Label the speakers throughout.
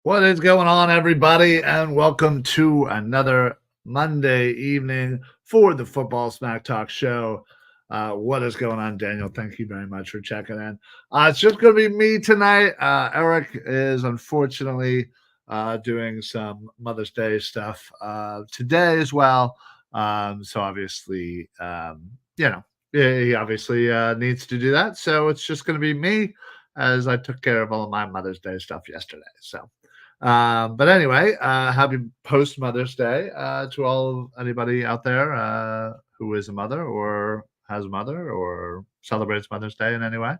Speaker 1: What is going on, everybody? And welcome to another Monday evening for the Football Smack Talk Show. What is going on, Daniel? Thank you very much for checking in. It's just going to be me tonight. Eric is unfortunately doing some Mother's Day stuff today as well. So obviously, he obviously needs to do that. So it's just going to be me as I took care of all of my Mother's Day stuff yesterday. So. But anyway, happy post Mother's Day to anybody out there who is a mother or has a mother or celebrates Mother's Day in any way.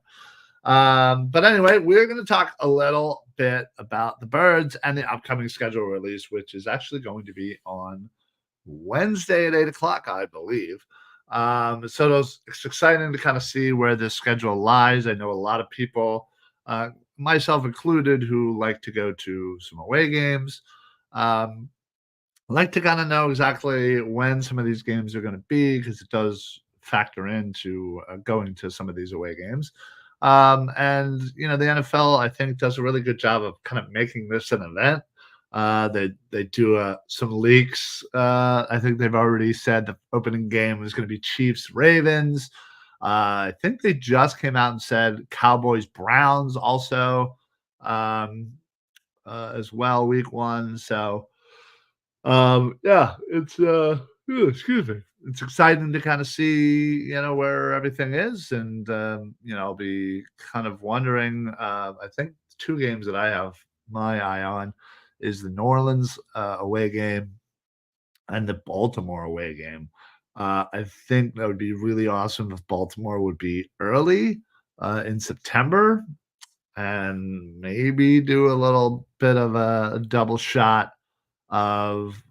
Speaker 1: But anyway, we're going to talk a little bit about the Birds and the upcoming schedule release, which is actually going to be on Wednesday at 8 o'clock, I believe. So it's exciting to kind of see where this schedule lies. I know a lot of people, myself included, who like to go to some away games. Like to kind of know exactly when some of these games are going to be, because it does factor into going to some of these away games. And the NFL, I think, does a really good job of kind of making this an event. They do some leaks. I think they've already said the opening game is going to be Chiefs Ravens. I think they just came out and said Cowboys Browns also as well, week one. So yeah, it's excuse me. It's exciting to kind of see, where everything is. And I'll be kind of wondering, I think two games that I have my eye on is the New Orleans away game and the Baltimore away game. I think that would be really awesome if Baltimore would be early in September and maybe do a little bit of a double shot of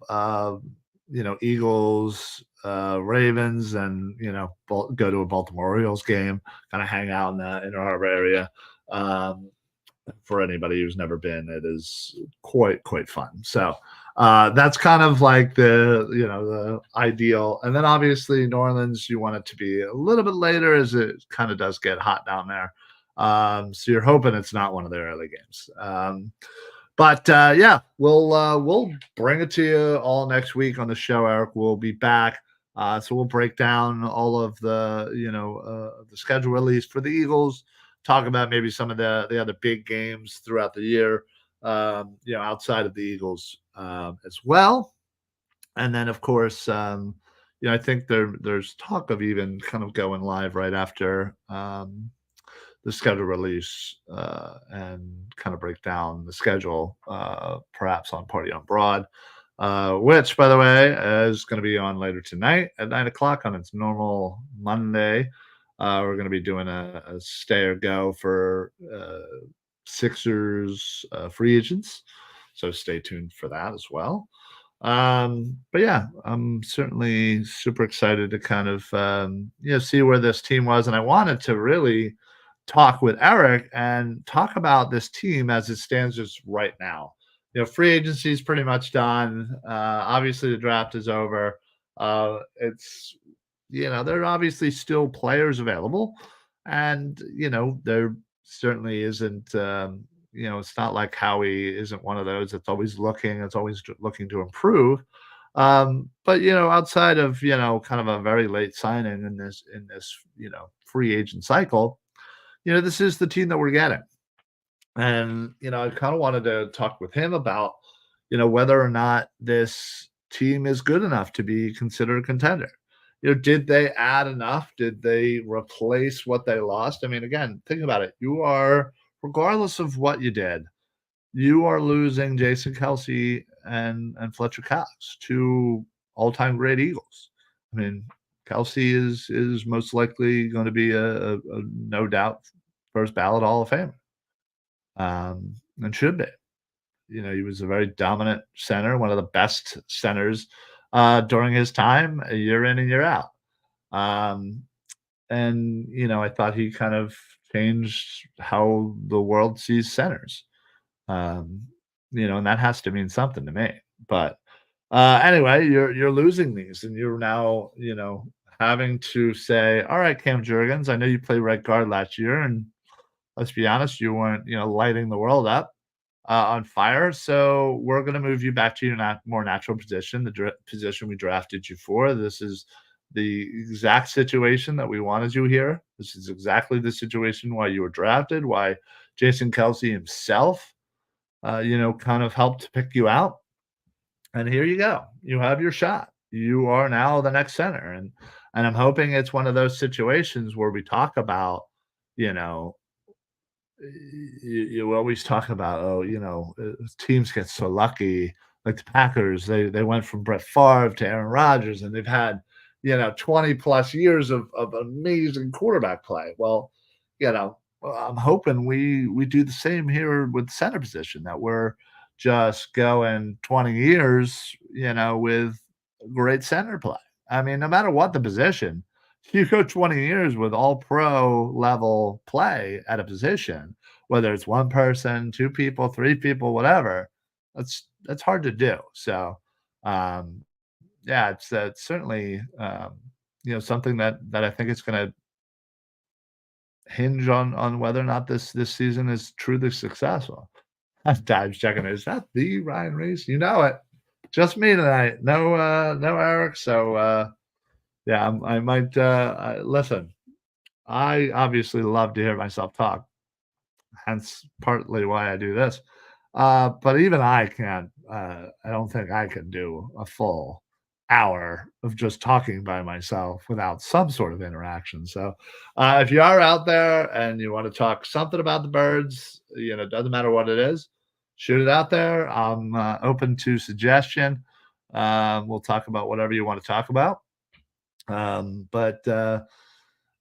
Speaker 1: Eagles, Ravens, and go to a Baltimore Orioles game, kind of hang out in the Inner Harbor area. For anybody who's never been, it is quite fun. So that's kind of like the ideal. And then obviously New Orleans, you want it to be a little bit later, as it kind of does get hot down there. So you're hoping it's not one of the early games. But yeah, we'll bring it to you all next week on the show. Eric will be back, so we'll break down all of the the schedule release for the Eagles. Talk about maybe some of the other big games throughout the year, outside of the Eagles as well. And then, of course, I think there's talk of even kind of going live right after the schedule release and kind of break down the schedule, perhaps on Party on Broad, which, by the way, is going to be on later tonight at 9 o'clock on its normal Monday. We're going to be doing a stay or go for Sixers free agents. So stay tuned for that as well. But yeah, I'm certainly super excited to kind of see where this team was, and I wanted to really talk with Eric and talk about this team as it stands just right now. Free agency is pretty much done. Obviously, the draft is over. It's there are obviously still players available, and there certainly isn't. It's not like Howie isn't one of those that's always looking, it's always looking to improve. But outside of kind of a very late signing in this free agent cycle, this is the team that we're getting. And, I kind of wanted to talk with him about, whether or not this team is good enough to be considered a contender. Did they add enough? Did they replace what they lost? I mean, again, think about it. Regardless of what you did, you are losing Jason Kelsey and Fletcher Cox, two all-time great Eagles. I mean, Kelsey is most likely going to be a no doubt first ballot Hall of Famer, and should be. He was a very dominant center, one of the best centers during his time, a year in and year out. Um, and I thought he kind of changed how the world sees centers. Um, and that has to mean something to me. But anyway, you're losing these, and you're now having to say, all right, Cam Jurgens, I know you played right guard last year, and let's be honest, you weren't lighting the world up on fire. So we're going to move you back to your more natural position, the position we drafted you for. This is the exact situation that we wanted you here. This is exactly the situation why you were drafted, why Jason Kelsey himself, kind of helped pick you out. And here you go. You have your shot. You are now the next center. And I'm hoping it's one of those situations where we talk about, you know, you always talk about, oh, teams get so lucky. Like the Packers, they went from Brett Favre to Aaron Rodgers, and they've had 20 plus years of amazing quarterback play. Well, I'm hoping we do the same here with center position, that we're just going 20 years, with great center play. I mean, no matter what the position, you go 20 years with all pro level play at a position, whether it's one person, two people, three people, whatever. That's hard to do. So, um, yeah, it's certainly something that I think it's going to hinge on whether or not this season is truly successful. Dives checking. Is that the Ryan Reis? You know it. Just me tonight. No Eric. So yeah, I might listen. I obviously love to hear myself talk, hence partly why I do this. But even I can't. I don't think I can do a full hour of just talking by myself without some sort of interaction. So, if you are out there and you want to talk something about the birds, doesn't matter what it is, shoot it out there. I'm open to suggestion. We'll talk about whatever you want to talk about. But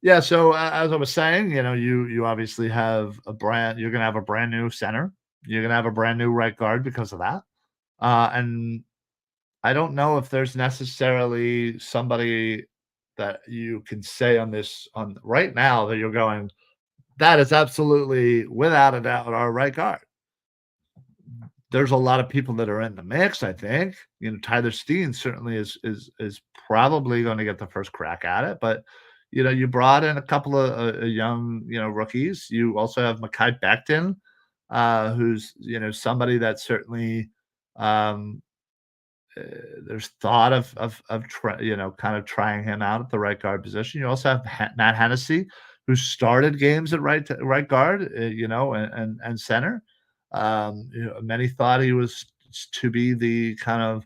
Speaker 1: yeah, so as I was saying, you obviously have you're gonna have a brand new center. You're gonna have a brand new right guard because of that. And I don't know if there's necessarily somebody that you can say on right now that you're going, that is absolutely without a doubt our right guard. There's a lot of people that are in the mix, I think. Tyler Steen certainly is probably going to get the first crack at it, but you brought in a couple of young, rookies. You also have Mekhi Becton, who's somebody that certainly um, uh, there's thought of kind of trying him out at the right guard position. You also have Matt Hennessy, who started games at right guard, and center. Many thought he was to be the kind of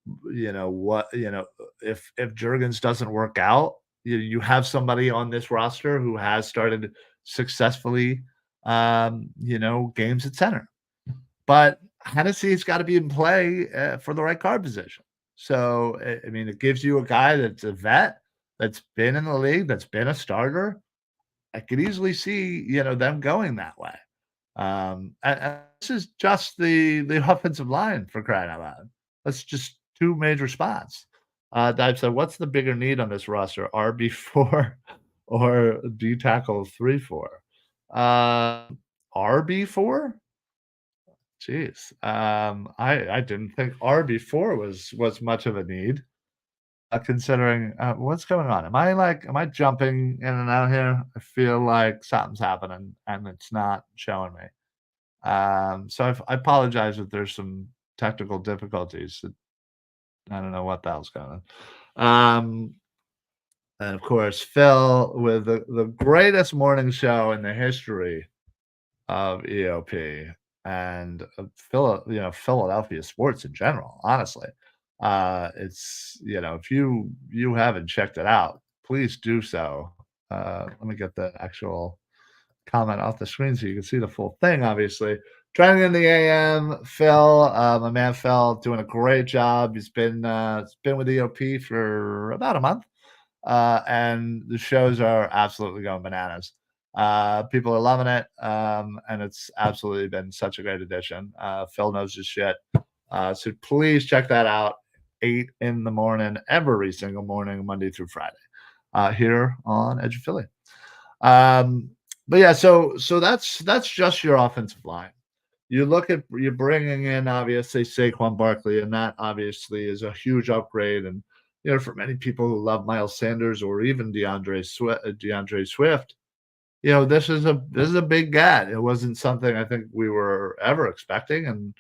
Speaker 1: what if Jurgens doesn't work out, you have somebody on this roster who has started successfully, games at center. But Hennessy's gotta be in play, for the right guard position. So, I mean, it gives you a guy that's a vet, that's been in the league, that's been a starter. I could easily see, them going that way. And this is just the offensive line for crying out loud. That's just 2 major spots. Dive said, "What's the bigger need on this roster, RB4 or D tackle 3-4?" RB4? Jeez. I didn't think RB4 was much of a need, considering, what's going on? Am I jumping in and out here? I feel like something's happening and it's not showing me. So I apologize if there's some technical difficulties. I don't know what the hell's going on. And of course, Phil with the greatest morning show in the history of EOP and Philadelphia sports in general. Honestly, it's if you haven't checked it out, please do so. Let me get the actual comment off the screen so you can see the full thing, obviously. Trending in the AM, Phil, my man Phil, doing a great job. He's been with EOP for about a month, and the shows are absolutely going bananas. People are loving it, and it's absolutely been such a great addition. Phil knows his shit, so please check that out. 8 in the morning, every single morning, Monday through Friday, here on Edge of Philly. Um, but yeah, so that's just your offensive line. You're bringing in obviously Saquon Barkley, and that obviously is a huge upgrade. And for many people who love Miles Sanders or even DeAndre Swift, this is a big get. It wasn't something I think we were ever expecting, and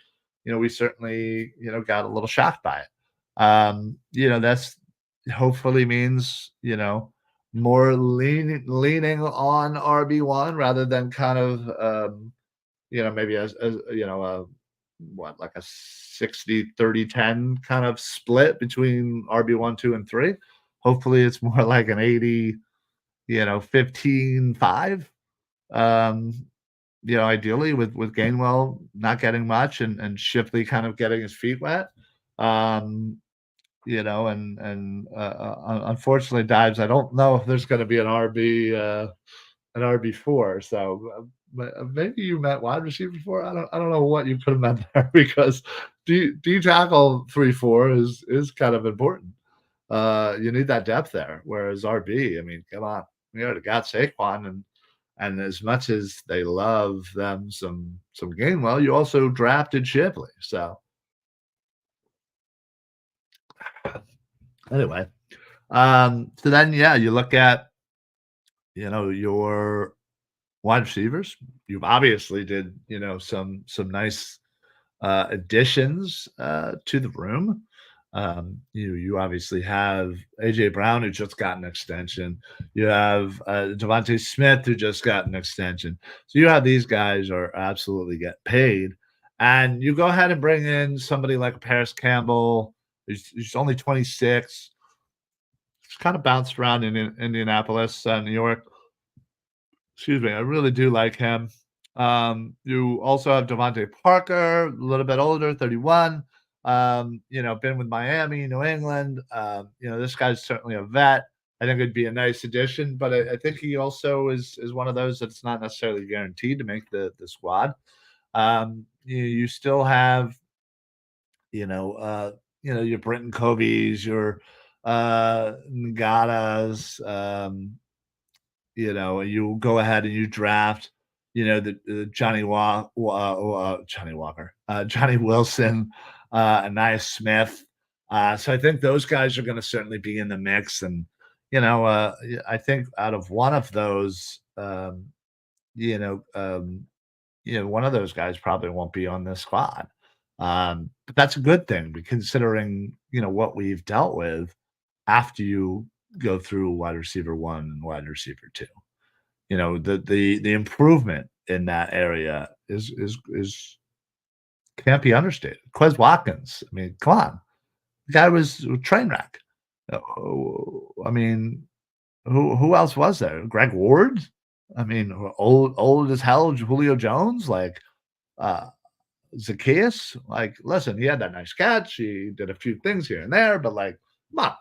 Speaker 1: we certainly got a little shocked by it. That's hopefully means more leaning on RB1 rather than kind of maybe as what, like a 60-30-10 kind of split between RB1, 2, and 3. Hopefully it's more like an 80, 15-5. Um, ideally with Gainwell not getting much and Shipley kind of getting his feet wet. Um, unfortunately, Dives, I don't know if there's going to be an RB4. So maybe you meant wide receiver 4. I don't know what you could have meant there because D tackle 3-4 is kind of important. You need that depth there. Whereas RB, I mean, come on, we already got Saquon, and as much as they love them some Gainwell, you also drafted Shipley. So anyway, so then yeah, you look at your wide receivers. You've obviously did some nice additions to the room. You obviously have AJ Brown, who just got an extension. You have Devontae Smith, who just got an extension. So you have these guys are absolutely get paid, and you go ahead and bring in somebody like Paris Campbell, who's only 26. He's kind of bounced around in Indianapolis, New York. Excuse me, I really do like him. You also have Devontae Parker, a little bit older, 31. Been with Miami, New England. This guy's certainly a vet. I think it'd be a nice addition, but I think he also is one of those that's not necessarily guaranteed to make the squad. You still have, your Britton Coveys, your Ngata's, you go ahead and you draft, the Johnny Walker, Johnny Wilson, Anais Smith. So I think those guys are going to certainly be in the mix, and I think out of one of those, you know, um, one of those guys probably won't be on this squad. But that's a good thing, considering what we've dealt with after you go through wide receiver one and wide receiver two. The improvement in that area is can't be understated. Quez Watkins, I mean, come on, the guy was a train wreck. I mean, who else was there? Greg Ward. I mean, old as hell. Julio Jones, like uh, Zacchaeus. Like, listen, he had that nice catch. He did a few things here and there, but like, come on,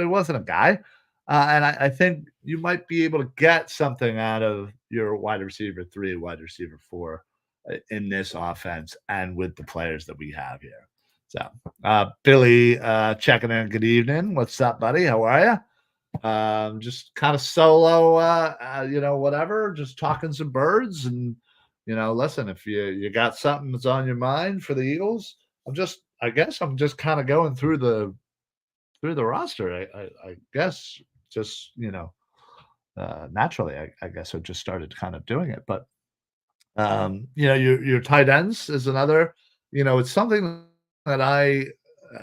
Speaker 1: he wasn't a guy. And I think you might be able to get something out of your wide receiver 3, wide receiver 4. in this offense and with the players that we have here. So, Billy, checking in. Good evening. What's up, buddy? How are you? Just kind of solo, whatever. Just talking some birds, and listen, if you got something that's on your mind for the Eagles, I guess I'm just kind of going through the roster. I guess just naturally, I guess I just started kind of doing it, but your tight ends is another, it's something that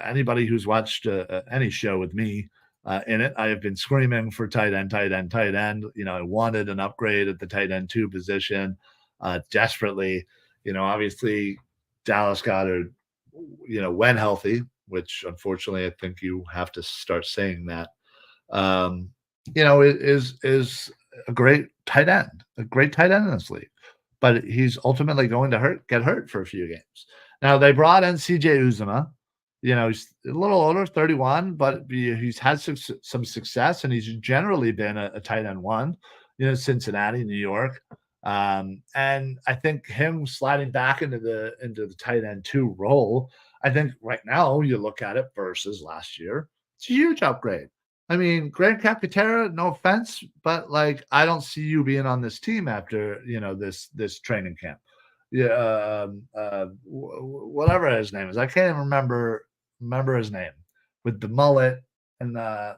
Speaker 1: anybody who's watched any show with me in it, I have been screaming for tight end, tight end, tight end. I wanted an upgrade at the tight end two position desperately. Obviously, Dallas Goddard, when healthy, which unfortunately I think you have to start saying that. Um, is a great tight end in this league, but he's ultimately going to get hurt for a few games. Now they brought in CJ Uzama. He's a little older, 31, but he's had some success, and he's generally been a tight end one. Cincinnati, New York, and I think him sliding back into the tight end two role. I think right now you look at it versus last year, it's a huge upgrade. I mean, Grant Caputera, no offense, but like I don't see you being on this team after this training camp. Yeah, whatever his name is, I can't even remember his name with the mullet and the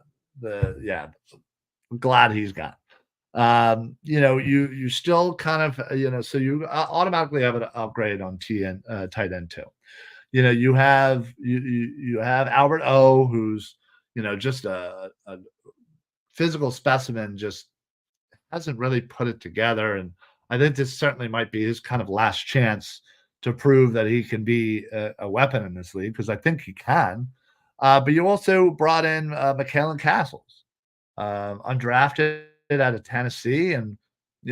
Speaker 1: yeah. I'm glad he's gone. You still kind of so you automatically have an upgrade on tight end too. You have Albert O, who's just a physical specimen, just hasn't really put it together, and I think this certainly might be his kind of last chance to prove that he can be a weapon in this league, because I think he can. But you also brought in McKellen Castles, undrafted out of Tennessee, and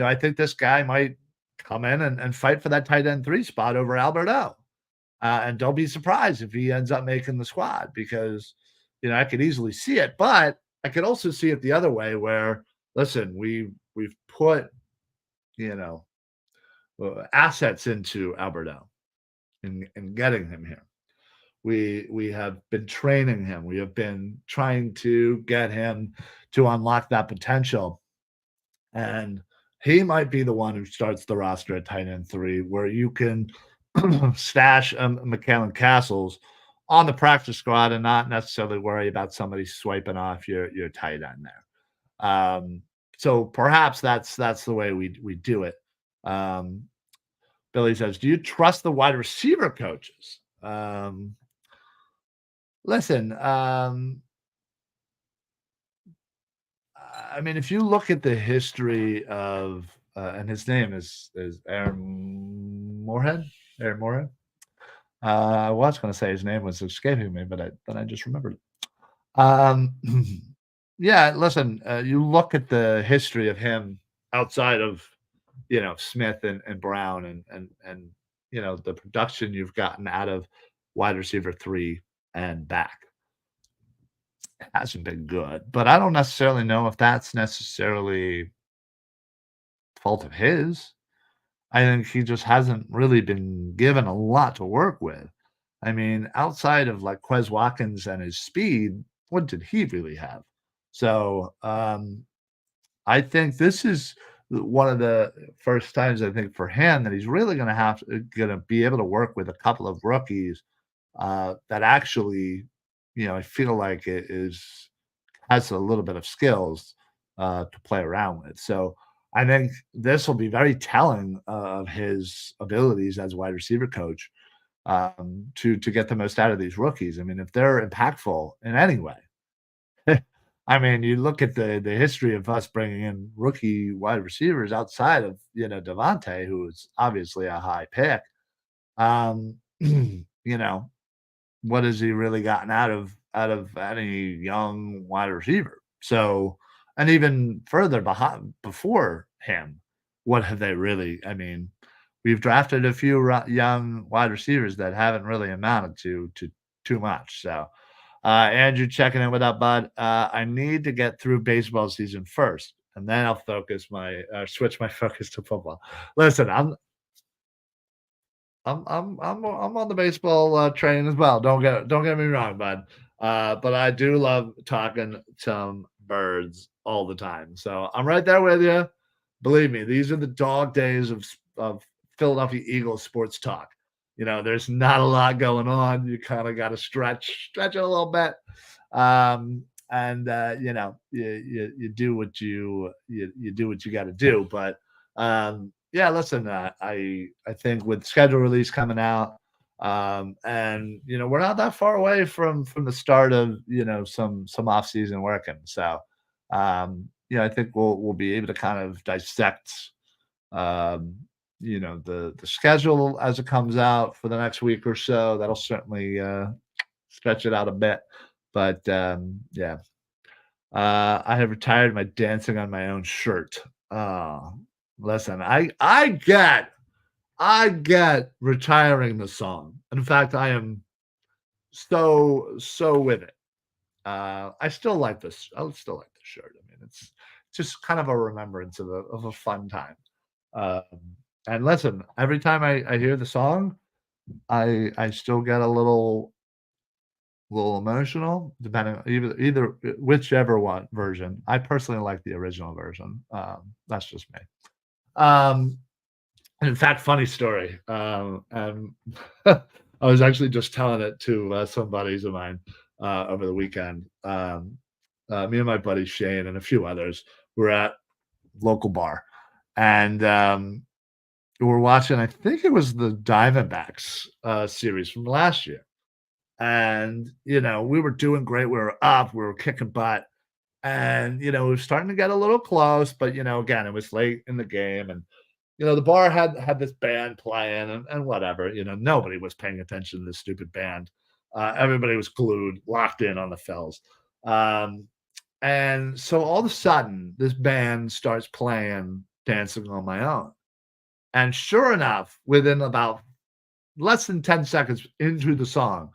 Speaker 1: I think this guy might come in and fight for that tight end three spot over Albert O. And don't be surprised if he ends up making the squad, because I could easily see it, but I could also see it the other way where, listen, we've put you know assets into Alberto and getting him here. We have been training him. We have been trying to get him to unlock that potential, and he might be the one who starts the roster at tight end three, where you can stash McAllen Castles on the practice squad and not necessarily worry about somebody swiping off your tight end there. So perhaps that's the way we do it. Um, Billy says, "Do you trust the wide receiver coaches?" Listen, I mean, if you look at the history of, and his name is Aaron Moorhead. Aaron Moorhead. I was going to say his name was escaping me, but I just remembered. Um, yeah, listen, you look at the history of him outside of Smith and Brown and the production you've gotten out of wide receiver three and back. It hasn't been good, but I don't necessarily know if that's necessarily fault of his. I think he just hasn't really been given a lot to work with. I mean, outside of like Quez Watkins and his speed, what did he really have? So I think this is one of the first times I think for him that he's really gonna be able to work with a couple of rookies that actually, I feel like it is has a little bit of skills to play around with. So I think this will be very telling of his abilities as a wide receiver coach, to get the most out of these rookies. I mean, if they're impactful in any way, I mean, you look at the history of us bringing in rookie wide receivers outside of Devontae, who is obviously a high pick. Um, you know, what has he really gotten out of any young wide receiver? So, and even further behind before him, what have they really? I mean, we've drafted a few young wide receivers that haven't really amounted to too much. So, Andrew checking in with that, bud. I need to get through baseball season first, and then I'll switch my focus to football. Listen, I'm on the baseball train as well. Don't get me wrong, bud. But I do love talking some birds all the time. So I'm right there with you. Believe me, these are the dog days of Philadelphia Eagles sports talk. There's not a lot going on. You kind of got to stretch it a little bit. And you do what you do what you got to do. But yeah, listen, I think with schedule release coming out, and we're not that far away from the start of some off season working. So I think we'll be able to kind of dissect um, the schedule as it comes out for the next week or so. That'll certainly stretch it out a bit. But yeah, I have retired my dancing on my own shirt. Listen, I get retiring the song. In fact, I am so with it. I still like this. I still like the shirt. I mean, it's just kind of a remembrance of a fun time. Um, and listen, every time I hear the song, I still get a little emotional, depending on either whichever one version. I personally like the original version. That's just me. Um, and in fact, funny story. And I was actually just telling it to some buddies of mine over the weekend. Me and my buddy Shane and a few others were at local bar, and we were watching. I think it was the Diamondbacks series from last year, and we were doing great. We were up. We were kicking butt, and we were starting to get a little close. But again, it was late in the game, and the bar had this band playing and whatever. Nobody was paying attention to this stupid band. Everybody was glued, locked in on the fells. Um, and so all of a sudden, this band starts playing "Dancing on My Own," and sure enough, within about less than 10 seconds into the song,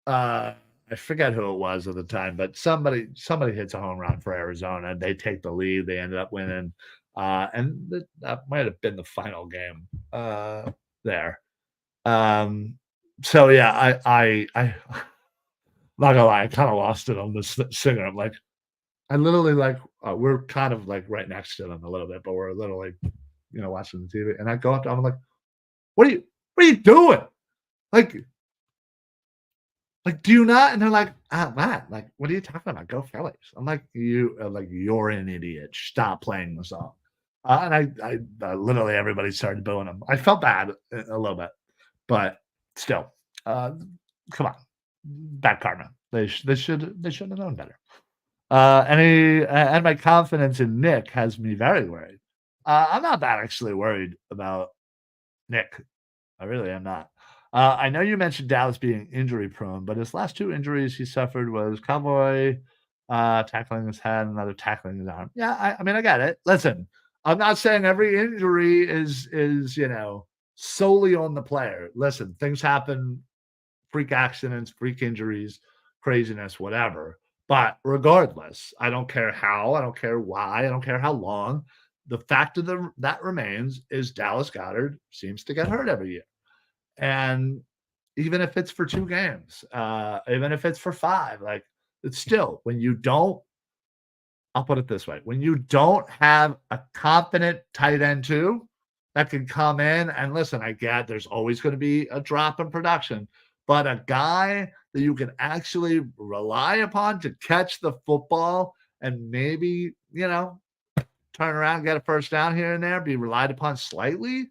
Speaker 1: uh, I forget who it was at the time, but somebody hits a home run for Arizona. They take the lead. They ended up winning, and that might have been the final game there. Um, so yeah, I not gonna lie, I kind of lost it on this singer. I'm like, I literally like we're kind of like right next to them a little bit, but we're literally watching the TV, and I go up to them, I'm like, what are you doing? Like do you not? And they're like, Matt, like, what are you talking about? Go Phillies. I'm like, you're an idiot. Stop playing the song. And literally everybody started booing him. I felt bad a little bit, but still, uh, come on, bad karma. They should have known better. And my confidence in Nick has me very worried. I'm not that actually worried about Nick. I really am not. I know you mentioned Dallas being injury prone, but his last 2 injuries he suffered was Cowboy, tackling his head, another tackling his arm. Yeah, I mean, I get it. Listen, I'm not saying every injury is solely on the player. Listen, things happen, freak accidents, freak injuries, craziness, whatever. But regardless, I don't care how, I don't care why, I don't care how long. The fact of that remains is Dallas Goddard seems to get hurt every year. And even if it's for 2 games, even if it's for 5, like, it's still when you don't I'll put it this way, when you don't have a confident tight end too, that can come in and listen, I get there's always gonna be a drop in production, but a guy that you can actually rely upon to catch the football and maybe, turn around, get a first down here and there, be relied upon slightly.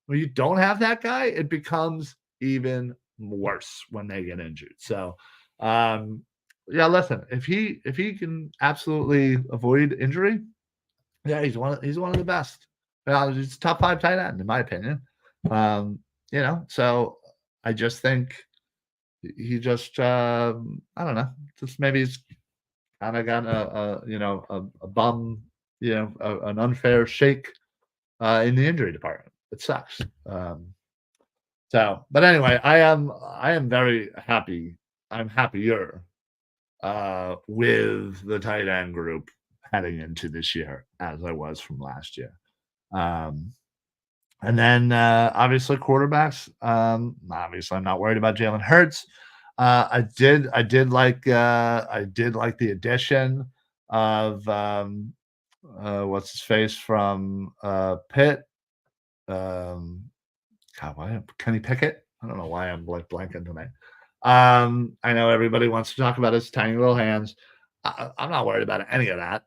Speaker 1: When you don't have that guy, it becomes even worse when they get injured. So, um, yeah, listen, if he can absolutely avoid injury, yeah, he's one of the best. He's top 5 tight end in my opinion. So I just think he just I don't know, just maybe he's kind of got a bum, an unfair shake in the injury department. It sucks. But anyway, I am very happy. I'm happier with the tight end group heading into this year as I was from last year. Um, And then obviously quarterbacks. Obviously, I'm not worried about Jalen Hurts. I did like the addition of what's his face from Pitt. Um, God, why Kenny Pickett? I don't know why I'm like blanking tonight. I know everybody wants to talk about his tiny little hands. I'm not worried about any of that.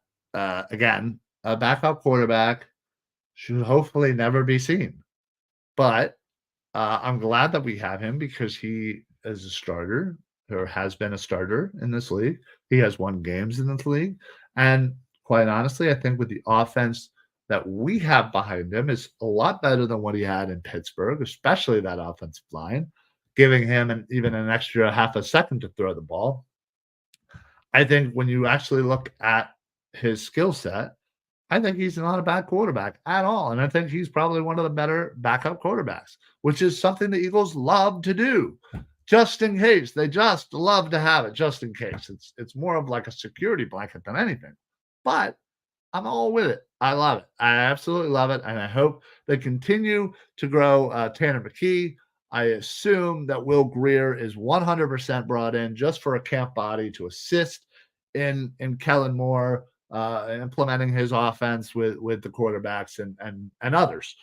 Speaker 1: Again, a backup quarterback should hopefully never be seen. But I'm glad that we have him because he is a starter or has been a starter in this league. He has won games in this league. And quite honestly, I think with the offense that we have behind him is a lot better than what he had in Pittsburgh, especially that offensive line, giving him even an extra half a second to throw the ball. I think when you actually look at his skill set, I think he's not a bad quarterback at all, and I think he's probably one of the better backup quarterbacks, which is something the Eagles love to do, just in case. They just love to have it just in case. It's more of like a security blanket than anything. But I'm all with it. I love it. I absolutely love it, and I hope they continue to grow Tanner McKee. I assume that Will Greer is 100% brought in just for a camp body to assist in Kellen Moore implementing his offense with the quarterbacks and others.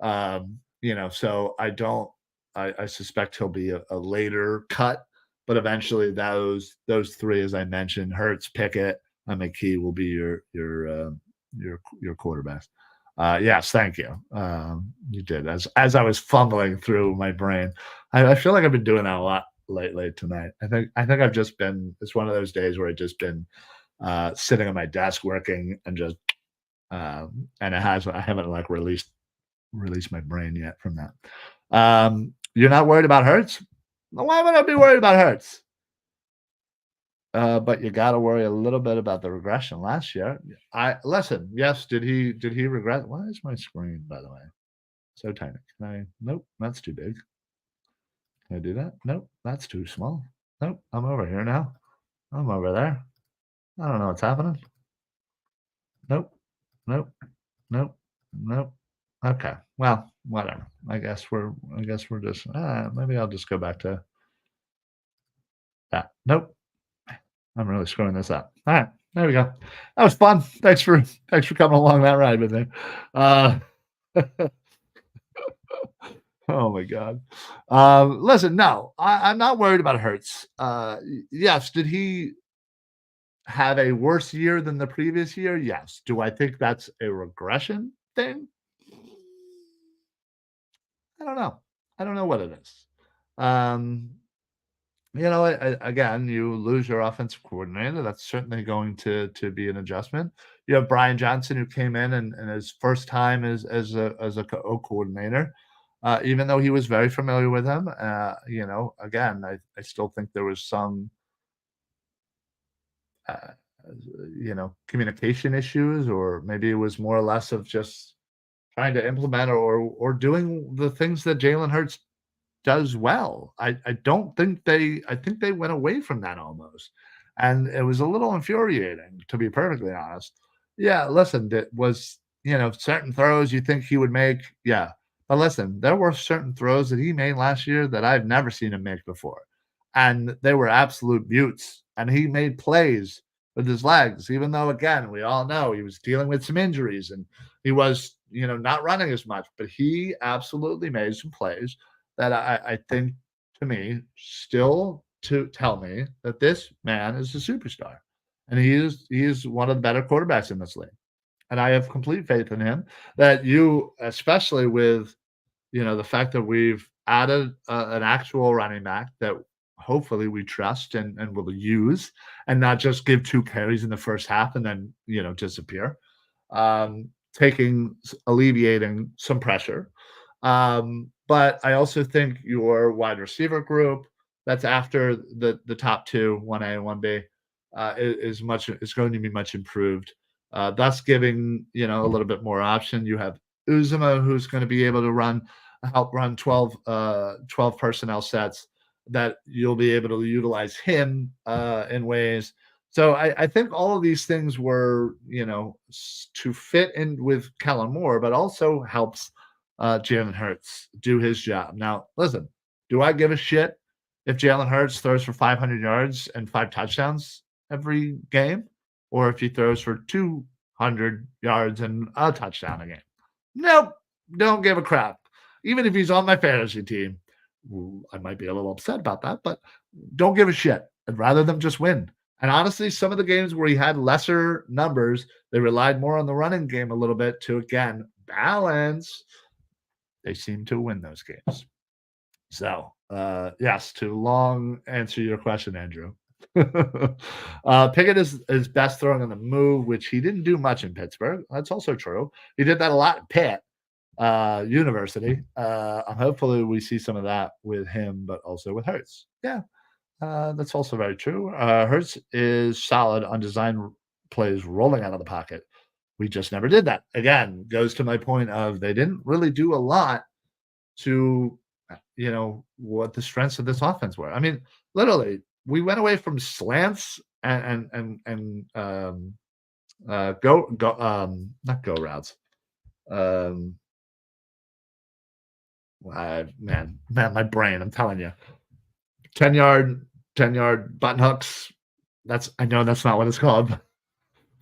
Speaker 1: So I don't. I suspect he'll be a later cut, but eventually those three, as I mentioned, Hurts, Pickett, and McKee will be your quarterbacks. Yes, thank you. You did as I was fumbling through my brain. I feel like I've been doing that a lot lately tonight. I think I've just been. It's one of those days where I've just been sitting at my desk working and just and I haven't like released my brain yet from that. You're not worried about Hurts? Why would I be worried about Hurts? But you got to worry a little bit about the regression last year. I listen. Yes, did he regret? Why is my screen, by the way, so tiny? Can I? Nope, that's too big. Can I do that? Nope, that's too small. Nope, I'm over here now. I'm over there. I don't know what's happening. Nope, nope, nope, nope. Okay, well, whatever. I guess we're just. Maybe I'll just go back to that. Nope. I'm really screwing this up. All right, there we go. That was fun. Thanks for coming along that ride with me. Uh, oh my god. Listen, no, I'm not worried about Hurts. Yes, did he have a worse year than the previous year? Yes. Do I think that's a regression thing? I don't know. I don't know what it is. Um, again, you lose your offensive coordinator. That's certainly going to be an adjustment. You have Brian Johnson, who came in and his first time as a coordinator, even though he was very familiar with him. Again, I still think there was some, uh, communication issues, or maybe it was more or less of just trying to implement or doing the things that Jalen Hurts does well. I don't think I think they went away from that almost, and it was a little infuriating, to be perfectly honest. Yeah, listen, that was, certain throws you think he would make, yeah. But listen, there were certain throws that he made last year that I've never seen him make before, and they were absolute beauts, and he made plays with his legs, even though, again, we all know he was dealing with some injuries and he was, not running as much, but he absolutely made some plays that I think, to me, still to tell me that this man is a superstar, and he is one of the better quarterbacks in this league, and I have complete faith in him. That you, especially with, the fact that we've added an actual running back that hopefully we trust and will use, and not just give 2 carries in the first half and then disappear, alleviating some pressure. But I also think your wide receiver group that's after the top two, 1A and 1B, is going to be much improved, thus giving, a little bit more option. You have Uzuma, who's going to be able to help run 12 personnel sets that you'll be able to utilize him in ways. So I think all of these things were, to fit in with Kellen Moore, but also helps Jalen Hurts do his job. Now, listen, do I give a shit if Jalen Hurts throws for 500 yards and 5 touchdowns every game, or if he throws for 200 yards and a touchdown a game? Nope, don't give a crap. Even if he's on my fantasy team, I might be a little upset about that, but don't give a shit. I'd rather them just win. And honestly, some of the games where he had lesser numbers, they relied more on the running game a little bit to again balance. They seem to win those games. So, yes, to long answer your question, Andrew. Pickett is best throwing on the move, which he didn't do much in Pittsburgh. That's also true. He did that a lot in Pitt University. Hopefully, we see some of that with him, but also with Hurts. Yeah, that's also very true. Hurts is solid on design plays rolling out of the pocket. We just never did that. Again, goes to my point of they didn't really do a lot to, what the strengths of this offense were. I mean, literally, we went away from slants and not go routes. Um, man, my brain. I'm telling you, 10 yard, 10 yard button hooks. I know that's not what it's called.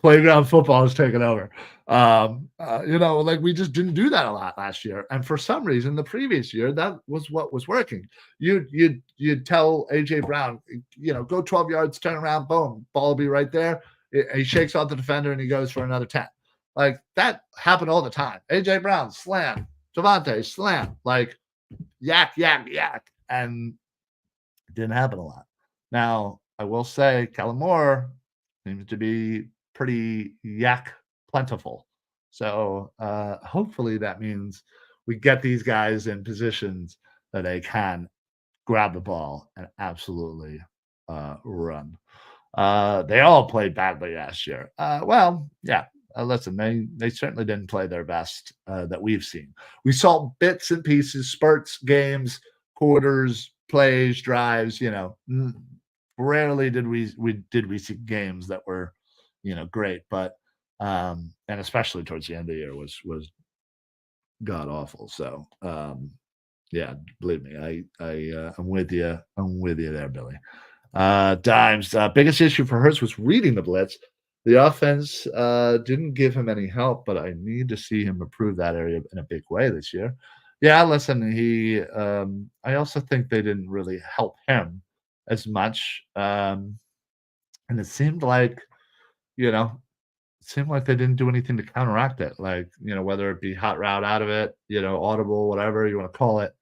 Speaker 1: Playground football is taking over. Like we just didn't do that a lot last year, and for some reason, the previous year that was what was working. You'd tell AJ Brown, go 12 yards, turn around, boom, ball will be right there. He shakes out the defender and he goes for another 10. Like that happened all the time. AJ Brown slam, Devontae slam, like yak yak yak, and it didn't happen a lot. Now I will say, Kellen Moore seems to be pretty yak plentiful. So hopefully that means we get these guys in positions that they can grab the ball and absolutely run. They all played badly last year. Yeah. Listen, they certainly didn't play their best that we've seen. We saw bits and pieces, spurts, games, quarters, plays, drives. Rarely did we see games that were great, but and especially towards the end of the year was god awful. So yeah, believe me, I'm with you. I'm with you there, Billy. Dimes. Biggest issue for Hurts was reading the blitz. The offense didn't give him any help, but I need to see him improve that area in a big way this year. Yeah, listen, I also think they didn't really help him as much. And it seemed like, you know, they didn't do anything to counteract it. Like, whether it be hot route out of it, audible, whatever you want to call it.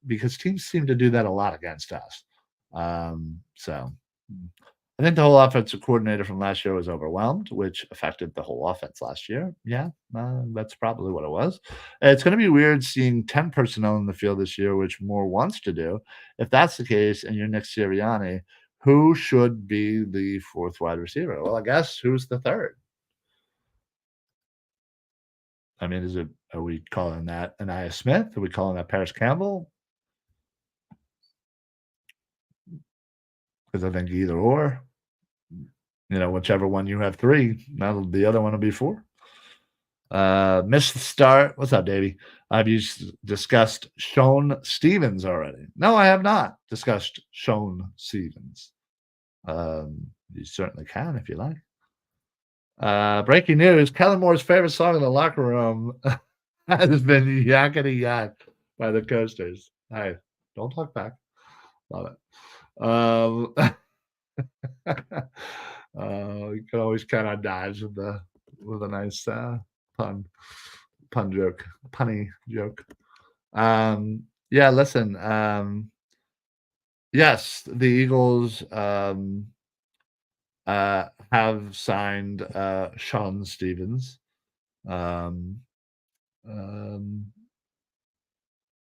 Speaker 1: Because teams seem to do that a lot against us. So I think the whole offensive coordinator from last year was overwhelmed, which affected the whole offense last year. Yeah, that's probably what it was. It's going to be weird seeing 10 personnel in the field this year, which Moore wants to do. If that's the case, and you're Nick Sirianni, who should be the fourth wide receiver? Well, I guess who's the third? I mean, are we calling that Anaya Smith? Are we calling that Paris Campbell? Because I think either or, whichever one you have three, now the other one will be four. Missed the start. What's up, Davey? Have you discussed Sean Stevens already? No, I have not discussed Sean Stevens. You certainly can if you like. Breaking news: Kellen Moore's favorite song in the locker room has been "Yakety Yak" by the Coasters. Hey, don't talk back. Love it. You can always count on dives with a nice punny joke. Yeah, listen. Yes, the Eagles have signed Sean Stevens. Yeah,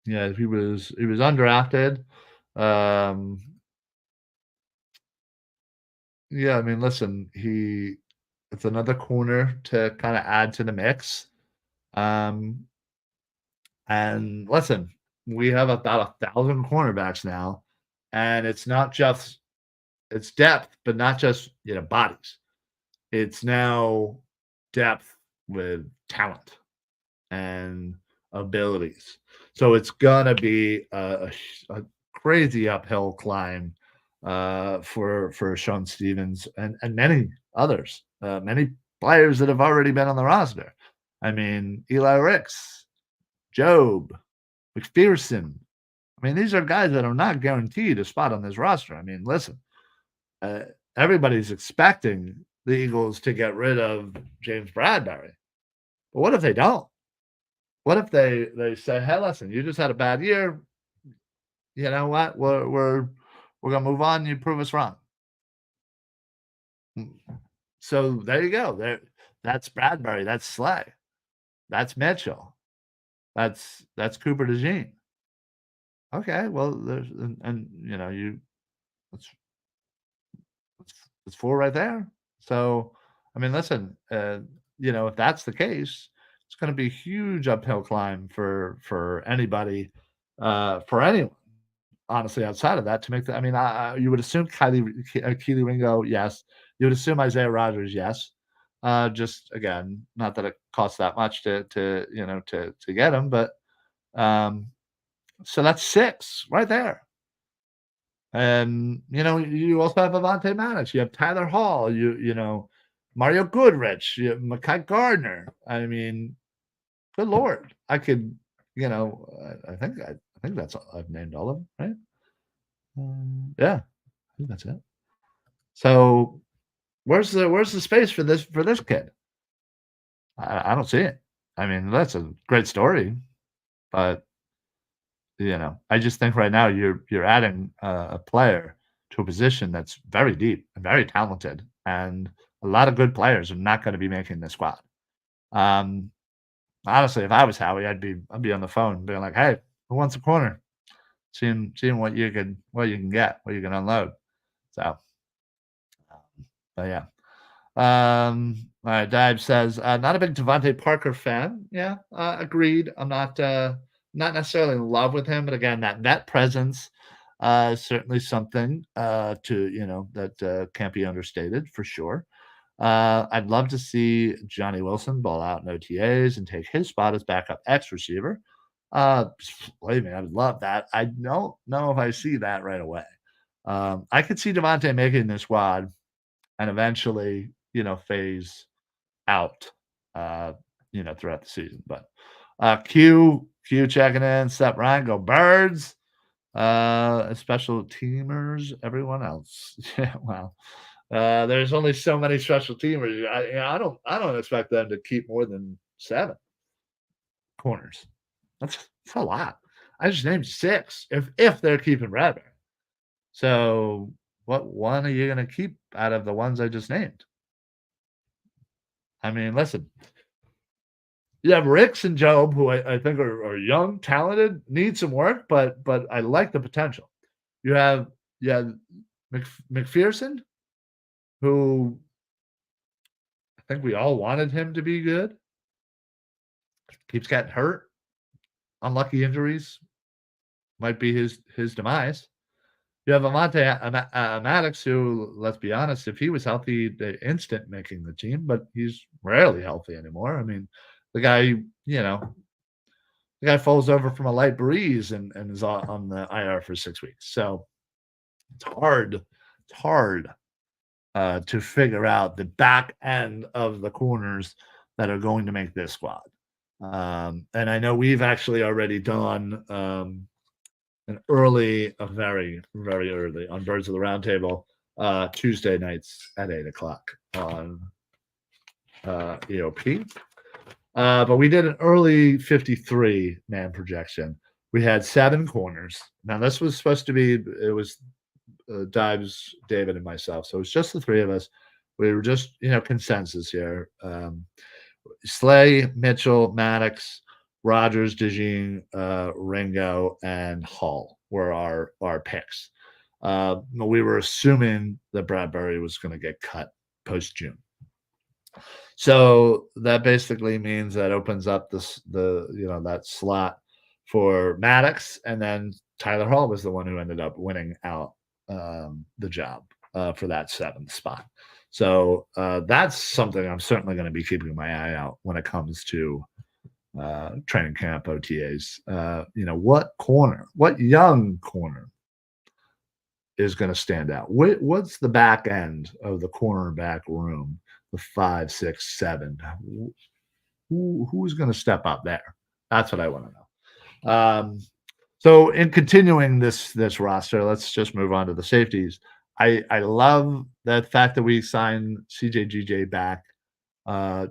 Speaker 1: he was undrafted. Yeah, I mean, listen, it's another corner to kind of add to the mix. And listen, we have about 1,000 cornerbacks now, and it's depth, but not just bodies. It's now depth with talent, and abilities. So it's gonna be a crazy uphill climb for Sean Stevens and many others, many players that have already been on the roster. I mean, Eli Ricks, Job, McPherson. I mean, these are guys that are not guaranteed a spot on this roster. I mean, listen, uh, everybody's expecting the Eagles to get rid of James Bradbury. But what if they don't? What if they say, "Hey, listen, you just had a bad year. You know what? We're gonna move on. You prove us wrong." Mm, so there you go. That's Bradbury. That's Slay. That's Mitchell. That's Cooper DeJean. Okay, well, there's and that's that's 4 right there. So, I mean, listen, if that's the case, it's gonna be a huge uphill climb for anybody, for anyone, honestly, outside of that to make the I mean, you would assume Keely Ringo, yes. You would assume Isaiah Rodgers, yes. Just again, not that it costs that much to get him, but, um, so that's 6 right there. And, you also have Avonte Maddox, you have Tyler Hall, Mario Goodrich, you have Mekhi Gardner. I mean, good lord. I could, I think that's all I've named all of them, right? Yeah, I think that's it. So, where's the space for this kid? I don't see it. I mean, that's a great story, but, I just think right now you're adding a player to a position that's very deep and very talented, and a lot of good players are not gonna be making the squad. Um, Honestly, if I was Howie, I'd be on the phone being like, "Hey, who wants a corner?" Seeing what you can get, what you can unload. So, but yeah. All right, Dive says, not a big Devontae Parker fan. Yeah, agreed. I'm not necessarily in love with him, but again, that vet presence is certainly something that can't be understated for sure. I'd love to see Johnny Wilson ball out in OTAs and take his spot as backup X receiver. Believe me, I would love that. I don't know if I see that right away. I could see Devontae making the squad and eventually, phase out, throughout the season. But Q checking in, Seth Ryan, go Birds, special teamers, everyone else. Yeah, wow. There's only so many special teamers. I don't expect them to keep more than 7 corners. That's a lot. I just named 6 if they're keeping Bradbury. So what one are you gonna keep out of the ones I just named? I mean, listen, you have Ricks and Job, who I think are young, talented, need some work, but I like the potential. You have McPherson, who I think we all wanted him to be good, keeps getting hurt, unlucky injuries, might be his demise. You have Maddox, who, let's be honest, if he was healthy, the instant making the team, but he's rarely healthy anymore. I mean, the guy, the guy falls over from a light breeze and is on the IR for 6 weeks. So it's hard. It's hard to figure out the back end of the corners that are going to make this squad. And I know we've actually already done a very, very early on Birds of the Roundtable, Tuesday nights at 8 o'clock on EOP. But we did an early 53 man projection. We had 7 corners. Now, this was supposed to be, it was Dives, David, and myself. So it was just the 3 of us. We were just, consensus here. Slay, Mitchell, Maddox, Rogers, DeJean, Ringo, and Hall were our picks. We were assuming that Bradbury was going to get cut post June. So that basically means that opens up that slot for Maddox, and then Tyler Hall was the one who ended up winning out the job for that 7th spot. So that's something I'm certainly going to be keeping my eye out when it comes to training camp, OTAs. What young corner is going to stand out? What's the back end of the cornerback room? The five, six, seven. Who's going to step up there? That's what I want to know. So in continuing this roster, let's just move on to the safeties. I love the fact that we signed CJGJ back.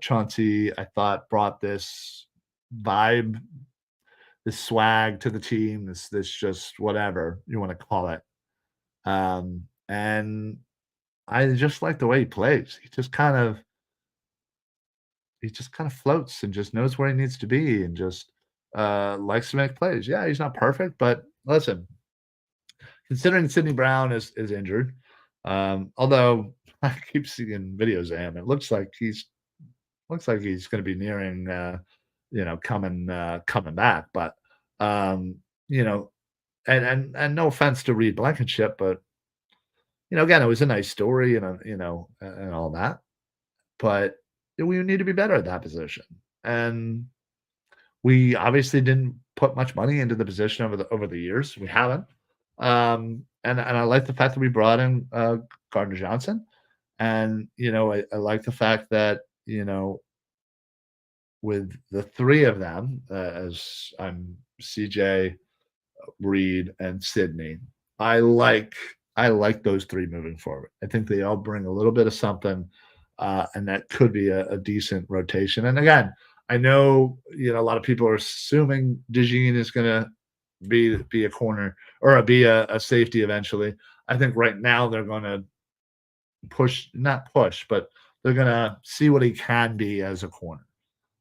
Speaker 1: Chauncey, I thought, brought this vibe, this swag to the team. This just whatever you want to call it. And I just like the way he plays. He just kind of floats and just knows where he needs to be and just likes to make plays. Yeah, he's not perfect, but listen, considering Sidney Brown is injured, although I keep seeing videos of him, it looks like he's going to be nearing, coming back. But um, you know, and no offense to Reed Blankenship, but again, it was a nice story and all that. But we need to be better at that position, and we obviously didn't put much money into the position over the years. We haven't. And I like the fact that we brought in Gardner Johnson, and I like the fact that with the three of them, as I'm CJ, Reed, and Sydney. I like I like those three moving forward. I think they all bring a little bit of something, and that could be a decent rotation. And again, I know a lot of people are assuming DeJean is going to be a corner or be a safety eventually. I think right now they're going to push, not push, but they're going to see what he can be as a corner.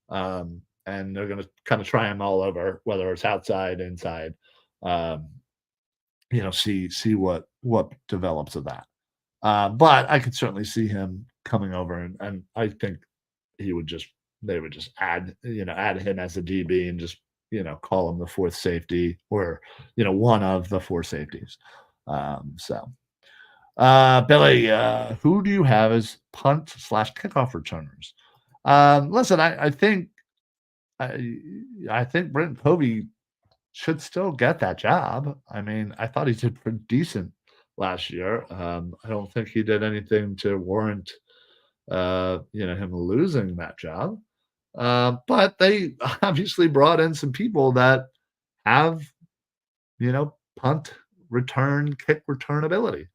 Speaker 1: And they're going to kind of try him all over, whether it's outside, inside. Um, see what develops of that. But I could certainly see him coming over, and I think he would just they would just add him as a DB and just call him the fourth safety or one of the four safeties. Billy, who do you have as punt slash kickoff returners? Listen, I think Brenton Covey should still get that job. I mean, I thought he did pretty decent last year. I don't think he did anything to warrant, him losing that job. But they obviously brought in some people that have, punt return, kick return ability.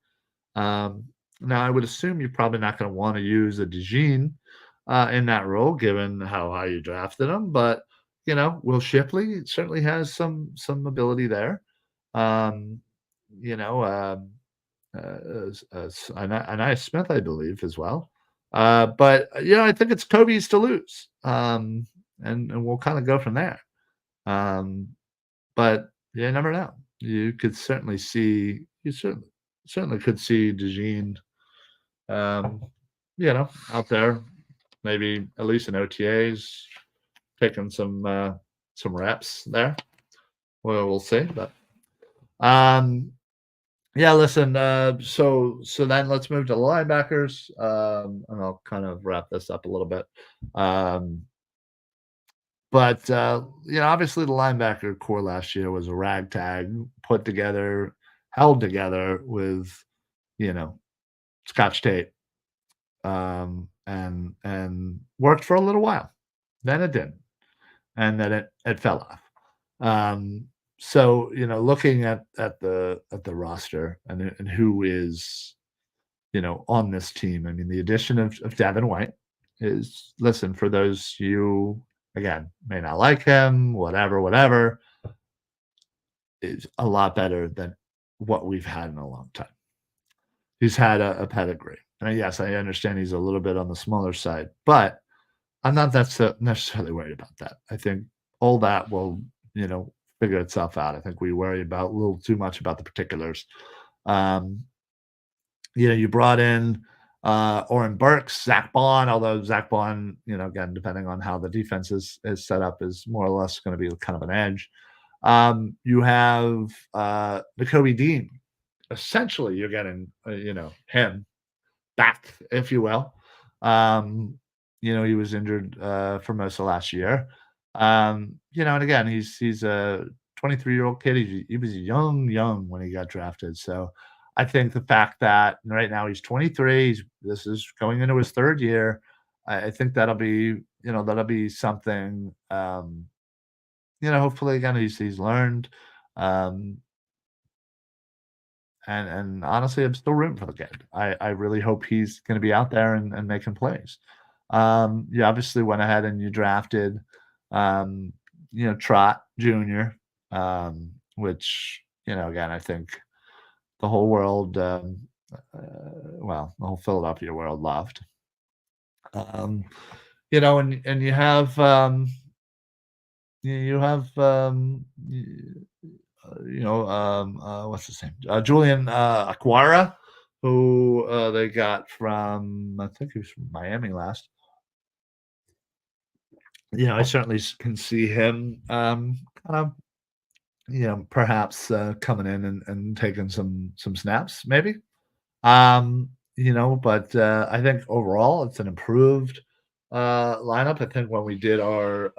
Speaker 1: Um, Now, I would assume you're probably not going to want to use a DeJean in that role, given how high you drafted him. But Will Shipley certainly has some ability there. Um, you know, Anaya Smith, I believe, as well. But I think it's Kobe's to lose, and we'll kind of go from there. Um, but you never know. You could certainly see. You certainly could see DeJean, um, out there, maybe at least in OTAs, taking some reps there. Well, we'll see. But um, yeah, listen. So then let's move to the linebackers, and I'll kind of wrap this up a little bit. Um, but obviously the linebacker core last year was a ragtag put together, held together with you know Scotch tape, and worked for a little while. Then it didn't, and then it fell off. So looking at the roster and who is on this team. I mean, the addition of Devin White is, listen, for those you again may not like him, whatever, is a lot better than what we've had in a long time. He's had a pedigree. And yes, I understand he's a little bit on the smaller side, but I'm not necessarily worried about that. I think all that will, figure itself out. I think we worry about a little too much about the particulars. Um, you brought in Oren Burks, Zach Bond, although Zach Bond, again, depending on how the defense is set up, is more or less going to be kind of an edge. You have Nakobe Dean. Essentially, you're getting, him back, if you will. He was injured for most of last year. And again, he's a 23-year-old kid. He was young when he got drafted. So I think the fact that right now he's 23, this is going into his third year. I think that'll be something. Hopefully again he's learned. Um, and honestly, I'm still rooting for the kid. I really hope he's gonna be out there and making plays. You obviously went ahead and you drafted, um, Trot Jr., which, again, I think the whole world, the whole Philadelphia world loved. Um, and what's his name? Julian Aquara, who they got from, I think he was from Miami last. I certainly can see him kind of, perhaps coming in and taking some snaps, maybe. But I think overall it's an improved lineup. I think when we did our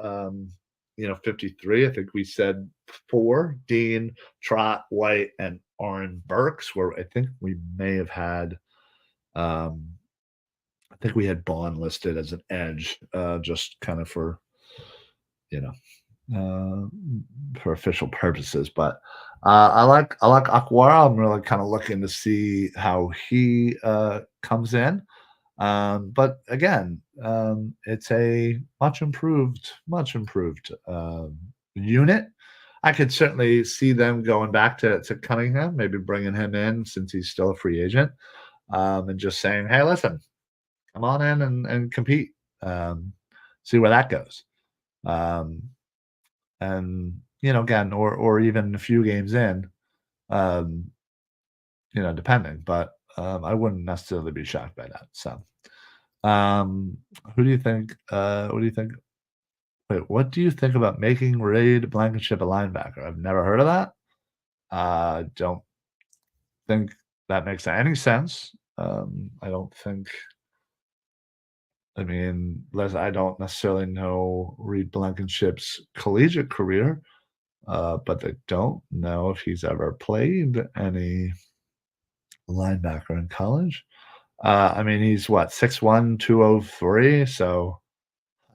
Speaker 1: 53, I think we said four: Dean, Trot, White, and Aaron Burks, where I think we may have had um I think we had Bond listed as an edge, just kind of you know uh, for official purposes. But I like Aquara. I'm really kind of looking to see how he comes in. But again, it's a much improved unit. I could certainly see them going back to Cunningham, maybe bringing him in since he's still a free agent, and just saying, "Hey, listen, come on in and compete. Um, see where that goes." Um, and again, or even a few games in, um, depending. But I wouldn't necessarily be shocked by that. So, um, who do you think? What do you think? Wait, what do you think about making Raid Blankenship a linebacker? I've never heard of that. Don't think that makes any sense. I don't think. I mean, I don't necessarily know Reed Blankenship's collegiate career, but I don't know if he's ever played any linebacker in college. I mean, he's what, 6'1", 203, so,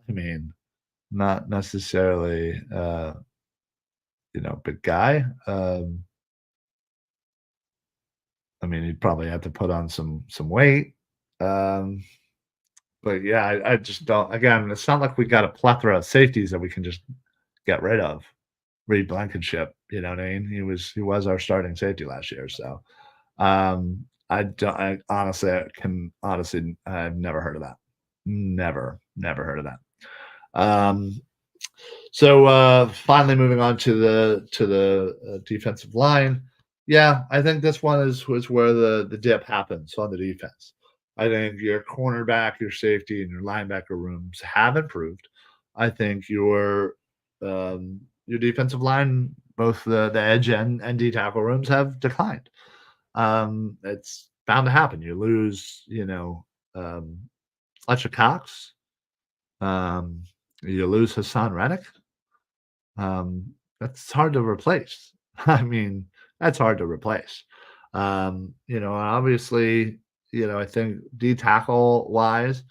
Speaker 1: I mean, not necessarily, big guy. I mean, he'd probably have to put on some weight. Um, but yeah, I just don't again, it's not like we got a plethora of safeties that we can just get rid of. Reed Blankenship, you know what I mean? He was our starting safety last year, so, I honestly I've never heard of that. Never heard of that. Um, so, finally moving on to the defensive line. Yeah, I think this one was where the dip happens on the defense. I think your cornerback, your safety, and your linebacker rooms have improved. I think your defensive line, both the edge and D tackle rooms have declined. It's bound to happen. You lose, um, Fletcher Cox, um, you lose Hassan Reddick. That's hard to replace. I mean, that's hard to replace. Obviously, I think D tackle wise,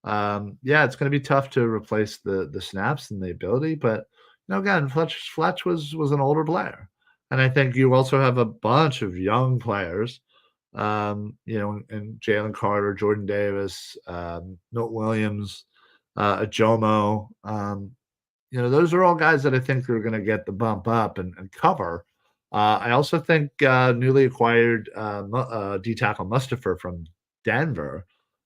Speaker 1: yeah, it's going to be tough to replace the snaps and the ability. But again, Fletch was an older player, and I think you also have a bunch of young players. And Jalen Carter, Jordan Davis, Milt Williams, Ajomo. Those are all guys that I think are gonna get the bump up and cover. I also think, newly acquired, D tackle Mustafa from Denver,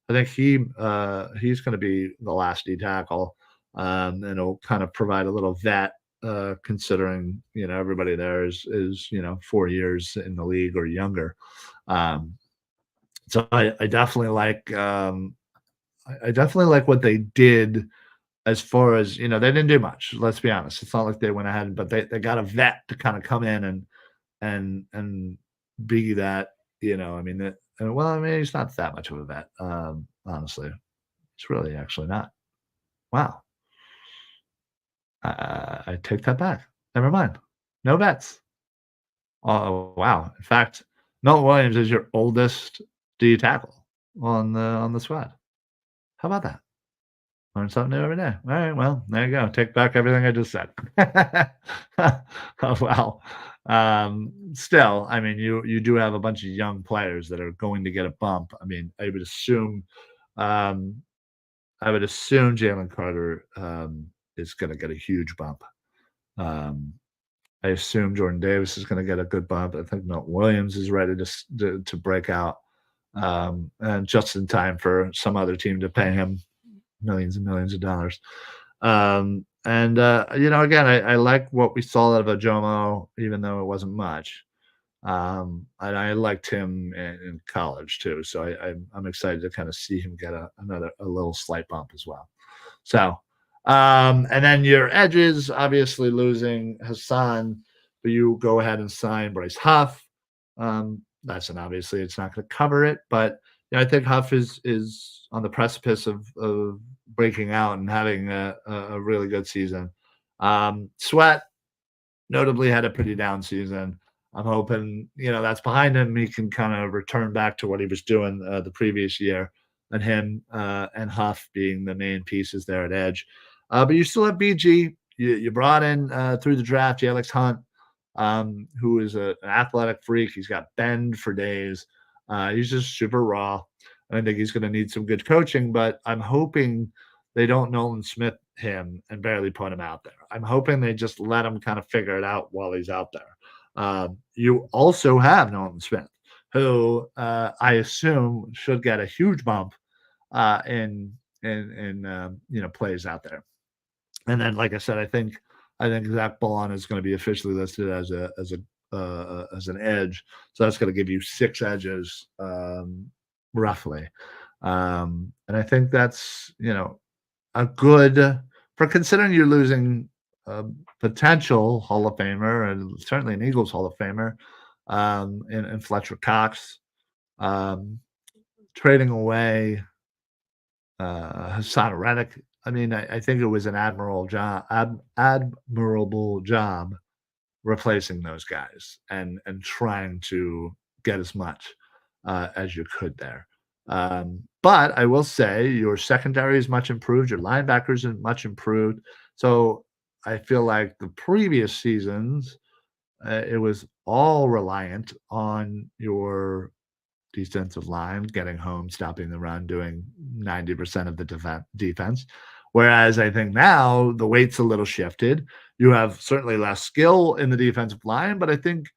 Speaker 1: I think he's gonna be the last D tackle, and he'll kind of provide a little vet, considering, everybody there is 4 years in the league or younger. Um, so I definitely like what they did as far as, they didn't do much, let's be honest. It's not like they went ahead, but they got a vet to kinda come in and be that, I mean, well, I mean, he's not that much of a vet, honestly. He's really actually not. Wow. I take that back. Never mind. No bets. Oh, wow. In fact, Milton Williams is your oldest D tackle on the squad. How about that? Learn something new every day. All right, well, there you go. Take back everything I just said. Oh, wow. Still, I mean, you do have a bunch of young players that are going to get a bump. I mean, um, I would assume Jalen Carter is going to get a huge bump. Um, I assume Jordan Davis is going to get a good bump. I think Milton Williams is ready to break out, and just in time for some other team to pay him millions and millions of dollars. Again, I like what we saw out of Ajomo, even though it wasn't much. And I liked him in college too, so I'm excited to kind of see him get a little slight bump as well. So, and then your edges, obviously losing Hassan, but you go ahead and sign Bryce Huff. That's an obviously it's not going to cover it, but I think Huff is on the precipice of breaking out and having a really good season. Sweat notably had a pretty down season. I'm hoping, that's behind him. He can kind of return back to what he was doing the previous year, and him and Huff being the main pieces there at edge. But you still have BG. You brought in through the draft Alex Hunt, who is an athletic freak. He's got bend for days. He's just super raw. I think he's going to need some good coaching, but I'm hoping they don't Nolan Smith him and barely put him out there. I'm hoping they just let him kind of figure it out while he's out there. You also have Nolan Smith, who I assume should get a huge bump in plays out there. And then, like I said, I think Zach Ballon is going to be officially listed as an edge, so that's going to give you 6 edges, roughly. And I think that's a good for considering you're losing a potential Hall of Famer and certainly an Eagles Hall of Famer in Fletcher Cox, um, trading away Hassan Reddick. I mean, I think it was an admirable job replacing those guys and trying to get as much as you could there. But I will say your secondary is much improved. Your linebackers are much improved. So I feel like the previous seasons, it was all reliant on your defensive line getting home, stopping the run, doing 90% of the defense. Whereas I think now the weight's a little shifted. You have certainly less skill in the defensive line, but I think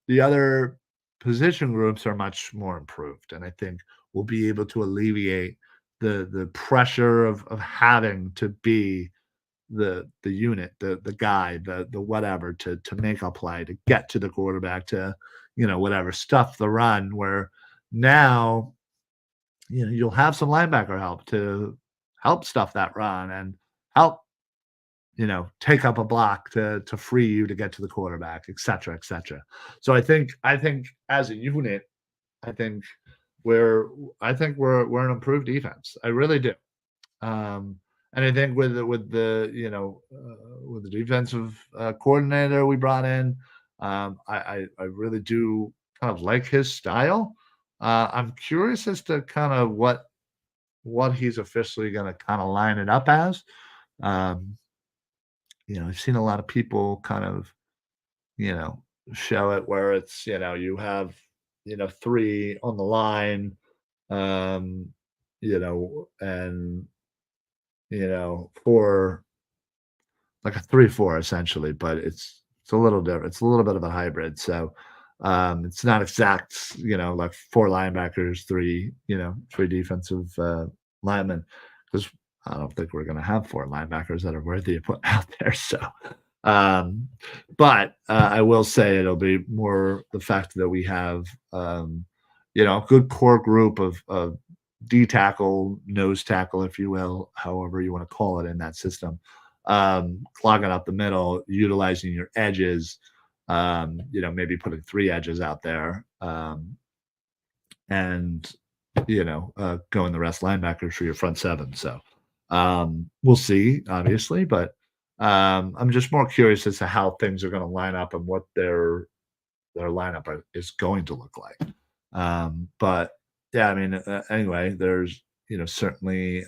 Speaker 1: the other position groups are much more improved. And I think we'll be able to alleviate the pressure of having to be the unit, the guy, the whatever to make a play, to get to the quarterback, to whatever, stuff the run. Where now you'll have some linebacker help to help stuff that run and help take up a block to free you to get to the quarterback, et cetera, et cetera. So I think as a unit, I think we're we're an improved defense. I really do. And I think with the defensive coordinator we brought in, I really do kind of like his style. I'm curious as to kind of what he's officially going to kind of line it up as. Um, I've seen a lot of people kind of you know show it where it's you have 3 on the line, um, and 4, like a 3-4 essentially, but it's a little different. It's a little bit of a hybrid. So it's not exact, like 4 linebackers, 3 defensive linemen, because I don't think we're going to have 4 linebackers that are worthy of putting out there. So, um, but I will say it'll be more the fact that we have, a good core group of D tackle, nose tackle, if you will, however you want to call it in that system, clogging up the middle, utilizing your edges, maybe putting 3 edges out there, and going the rest linebackers for your front 7. So we'll see, obviously, but I'm just more curious as to how things are going to line up and what their lineup is going to look like. But yeah, I mean, anyway, there's certainly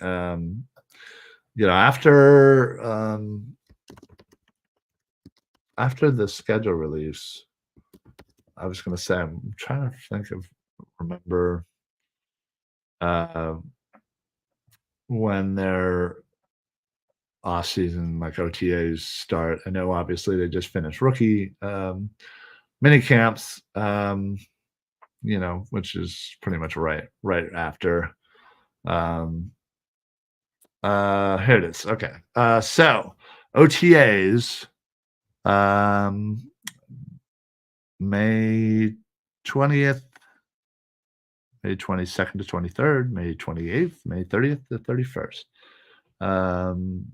Speaker 1: after the schedule release, I was going to say I'm trying to remember uh, when their off season like OTAs start. I know obviously they just finished rookie mini camps. Which is pretty much right after. Um, Here it is. Okay. So OTAs, um, May 20th, May 22nd to 23rd, May 28th, May 30th to 31st. Um,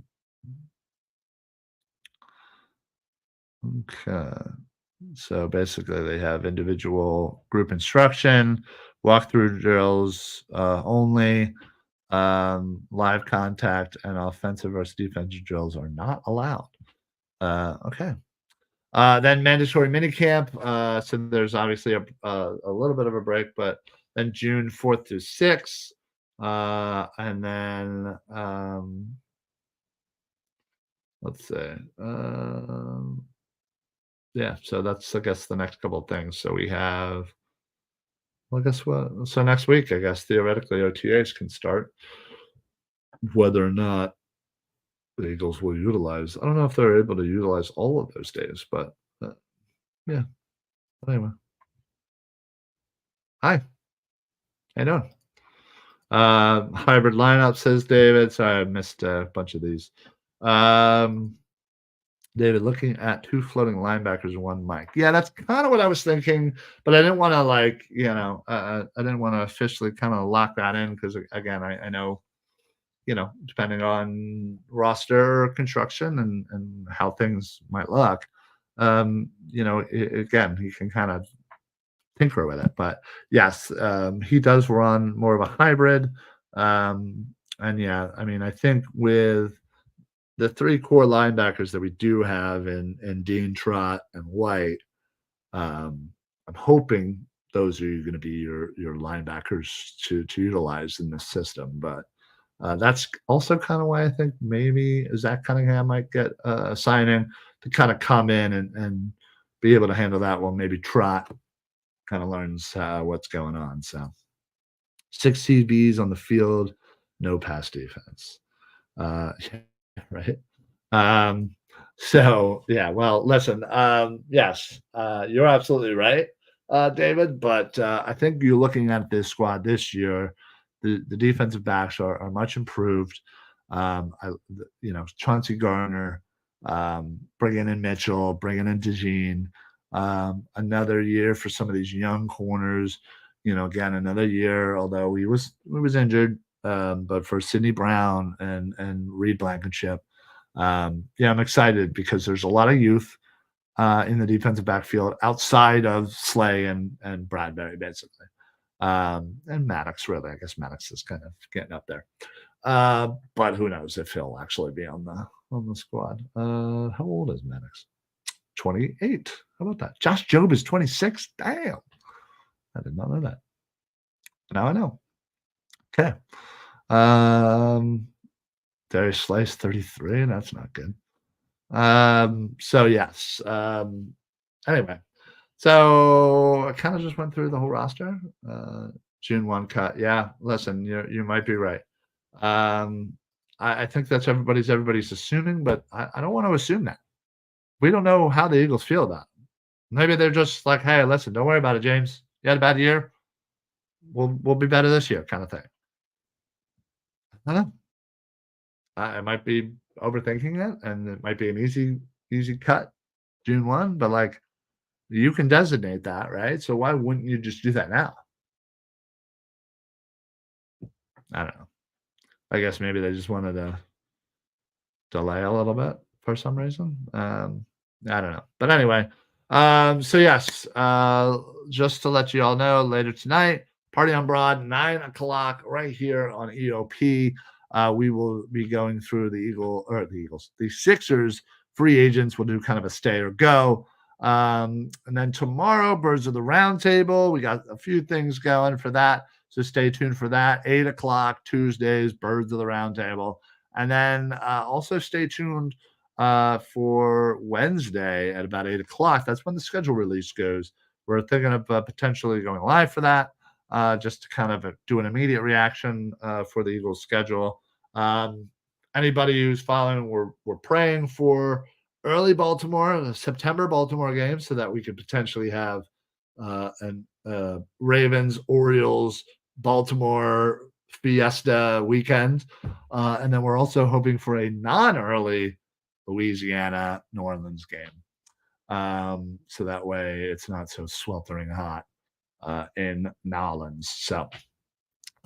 Speaker 1: okay. So basically, they have individual group instruction, walkthrough drills only. Live contact and offensive versus defensive drills are not allowed. Okay. Then mandatory minicamp. So there's obviously a little bit of a break, but then June 4th to 6th. And then let's see. Yeah, so that's I guess the next couple of things. So we have well, guess what? So next week, I guess theoretically OTAs can start. Whether or not the Eagles will utilize, I don't know if they're able to utilize all of those days, but yeah. Anyway, hi, how you doing? Hybrid lineup says David. Sorry, I missed a bunch of these. Um, David, looking at two floating linebackers and one Mike. Yeah, that's kind of what I was thinking, but I didn't want to I didn't want to officially kind of lock that in because again, I know depending on roster construction and how things might look, again, he can kind of tinker with it. But yes, he does run more of a hybrid. And yeah, I mean, I think with the three core linebackers that we do have in Dean, Trot, and White, I'm hoping those are going to be your linebackers to utilize in this system. But that's also kind of why I think maybe Zach Cunningham might get a sign in to kind of come in and be able to handle that while maybe Trot kind of learns what's going on. So 6 CBs on the field, no pass defense. Right. Um, so yeah, well, listen, yes, you're absolutely right, David. But I think you're looking at this squad this year. The defensive backs are much improved. Chauncey Garner, bringing in Mitchell, bringing in DeJean. Another year for some of these young corners. Again, another year, although he was injured, but for Sidney Brown and Reed Blankenship. Yeah, I'm excited because there's a lot of youth in the defensive backfield outside of Slay and Bradbury, basically. And Maddox, really. I guess Maddox is kind of getting up there. But who knows if he'll actually be on the squad. How old is Maddox? 28. How about that? Josh Jobe is 26. Damn. I did not know that. Now I know. Okay. Darius Slay's 33. That's not good. So yes. Anyway, so I kind of just went through the whole roster. June 1 cut. Yeah, listen, you might be right. I think that's everybody's assuming, but I don't want to assume that. We don't know how the Eagles feel about it. Maybe they're just like, hey, listen, don't worry about it, James. You had a bad year. We'll be better this year, kind of thing. I don't know. I might be overthinking it, and it might be an easy cut June 1, but like you can designate that, right? So why wouldn't you just do that now? I don't know. I guess maybe they just wanted to delay a little bit for some reason. I don't know. But anyway, so yes, just to let you all know, later tonight, Party on Broad, 9 o'clock, right here on EOP. we will be going through the Sixers free agents. We'll do kind of a stay or go. And then tomorrow, Birds of the Roundtable. We got a few things going for that. So stay tuned for that. 8 o'clock Tuesdays, Birds of the Roundtable. And then also stay tuned for Wednesday at about 8 o'clock. That's when the schedule release goes. We're thinking of potentially going live for that, just to kind of do an immediate reaction for the Eagles schedule. Anybody who's following, we're praying for early Baltimore, the September Baltimore game, so that we could potentially have an Ravens, Orioles, Baltimore Fiesta weekend. And then we're also hoping for a non-early Louisiana, New Orleans game. So that way it's not so sweltering hot in Nolans. So,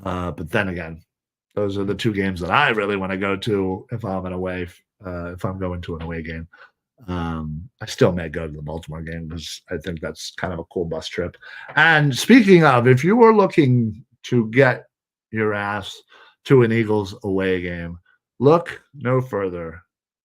Speaker 1: but then again, those are the two games that I really want to go to if I'm if I'm going to an away game. I still may go to the Baltimore game because I think that's kind of a cool bus trip. And speaking of, if you were looking to get your ass to an Eagles away game, look no further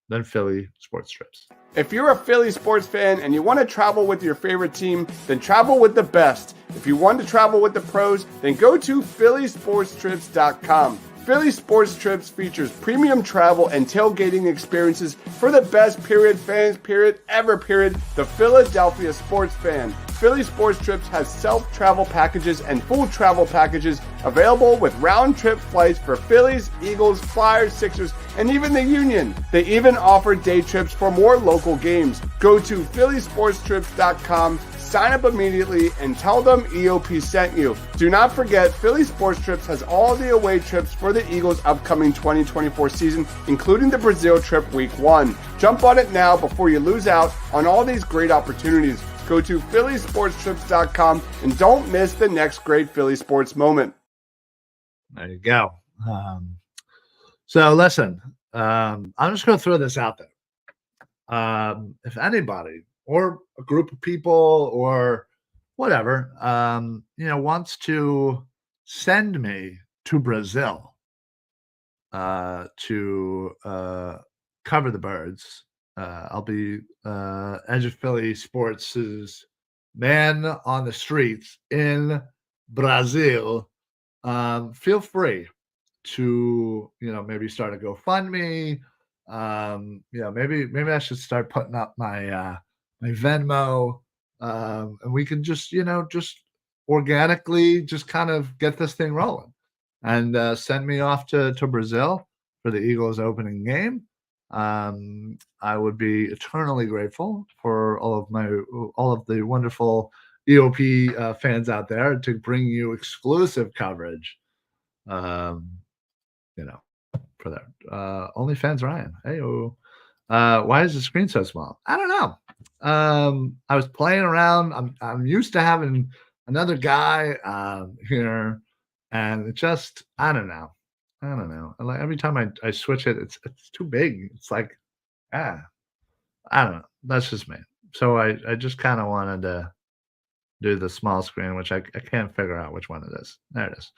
Speaker 1: than Philly Sports Trips.
Speaker 2: If you're a Philly sports fan and you want to travel with your favorite team, then travel with the best. If you want to travel with the pros, then go to phillysportstrips.com. Philly Sports Trips features premium travel and tailgating experiences for the best fans, the Philadelphia sports fan. Philly Sports Trips has self-travel packages and full travel packages available with round-trip flights for Phillies, Eagles, Flyers, Sixers, and even the Union. They even offer day trips for more local games. Go to phillysportstrips.com, sign up immediately, and tell them EOP sent you. Do not forget, Philly Sports Trips has all the away trips for the Eagles' upcoming 2024 season, including the Brazil trip week 1. Jump on it now before you lose out on all these great opportunities. Go to phillysportstrips.com and don't miss the next great Philly sports moment.
Speaker 1: There you go. So listen, I'm just going to throw this out there. If anybody or a group of people or whatever, wants to send me to Brazil to cover the Birds, I'll be Edge of Philly Sports' man on the streets in Brazil. Feel free to maybe start a GoFundMe. Maybe I should start putting up my my Venmo, and we can just organically just kind of get this thing rolling, and send me off to Brazil for the Eagles opening game. I would be eternally grateful for all of the wonderful EOP fans out there to bring you exclusive coverage. For that. OnlyFans Ryan. Hey, why is the screen so small? I don't know. I was playing around. I'm used to having another guy here, and it just I don't know. Like every time I switch it, it's too big. It's like I don't know. That's just me. So I just kind of wanted to do the small screen, which I can't figure out which one it is. There it is.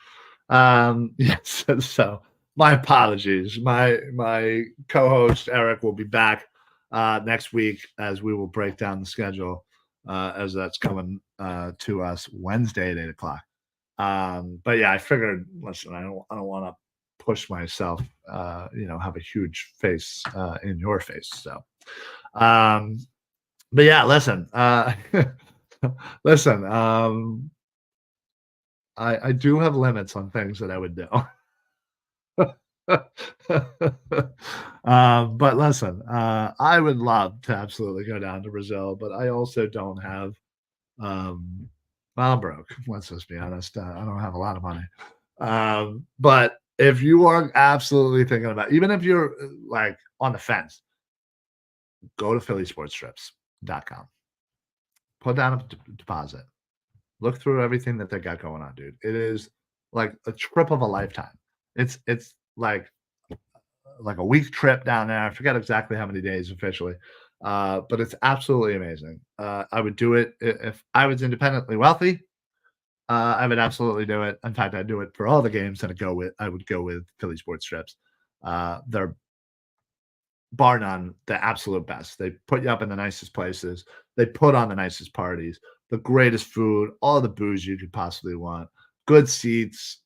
Speaker 1: Yes. So my apologies. My co-host Eric will be back next week as we will break down the schedule as that's coming to us Wednesday at 8 o'clock. But yeah, I figured. Listen, I don't want to push myself. Have a huge face in your face. So, but yeah, listen. Listen. I do have limits on things that I would do. But listen, I would love to absolutely go down to Brazil, but I also don't have I'm broke. Let's just be honest. I don't have a lot of money. But if you are absolutely thinking about, even if you're like on the fence, go to phillysportstrips.com. Put down a deposit. Look through everything that they got going on, dude. It is like a trip of a lifetime. It's like a week trip down there. I forget exactly how many days officially, but it's absolutely amazing. I would do it if I was independently wealthy. I would absolutely do it. In fact, I'd do it for all the games that I would go with Philly Sports Trips. They're bar none the absolute best. They put you up in the nicest places. They put on the nicest parties, the greatest food, all the booze you could possibly want, good seats,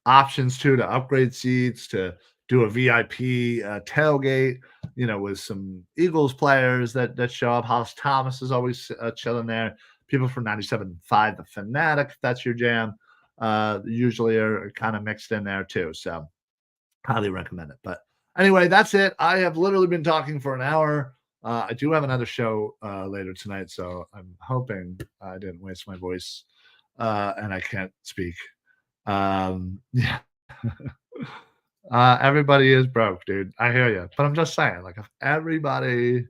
Speaker 1: options too to upgrade seats, to do a VIP tailgate, with some Eagles players that show up. Hollis Thomas is always chilling there. People from 97.5, the Fanatic, if that's your jam, usually are kind of mixed in there too. So highly recommend it. But anyway, that's it. I have literally been talking for an hour. I do have another show later tonight, so I'm hoping I didn't waste my voice and I can't speak. Yeah. Everybody is broke, dude. I hear you. But I'm just saying, like, if everybody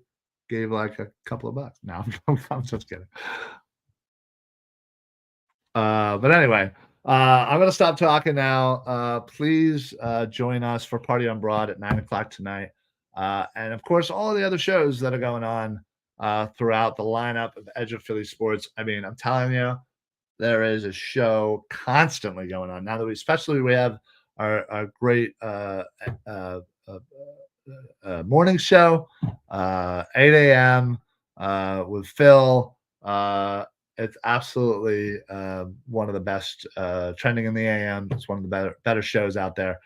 Speaker 1: gave like a couple of bucks. No, I'm just kidding. But anyway, I'm gonna stop talking now. Please join us for Party on Broad at 9 o'clock tonight, and of course all of the other shows that are going on throughout the lineup of Edge of Philly Sports. I mean, I'm telling you, there is a show constantly going on now that especially we have our great morning show, 8 a.m. With Phil. It's absolutely one of the best trending in the AM. It's one of the better shows out there.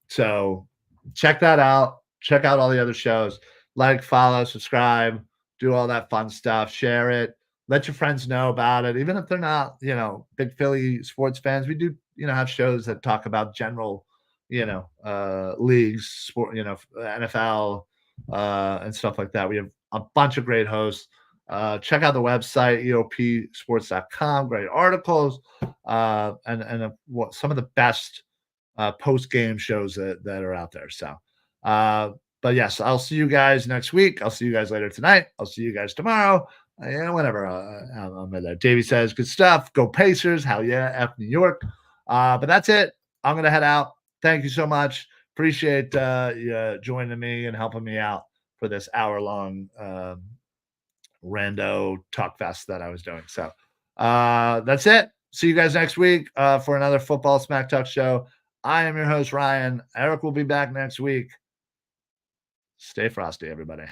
Speaker 1: So check that out. Check out all the other shows. Like, follow, subscribe, do all that fun stuff. Share it. Let your friends know about it, even if they're not, big Philly sports fans. We do, have shows that talk about general, leagues, sport, NFL, and stuff like that. We have a bunch of great hosts. Check out the website, eopsports.com. Great articles, and what some of the best post-game shows that are out there. So, but yes, I'll see you guys next week. I'll see you guys later tonight. I'll see you guys tomorrow. Whenever I'm there. Davey says, good stuff. Go Pacers. Hell yeah. F New York. But that's it. I'm going to head out. Thank you so much. Appreciate you joining me and helping me out for this hour-long rando talk fest that I was doing. So that's it. See you guys next week for another Football Smack Talk show. I am your host, Ryan. Eric will be back next week. Stay frosty, everybody.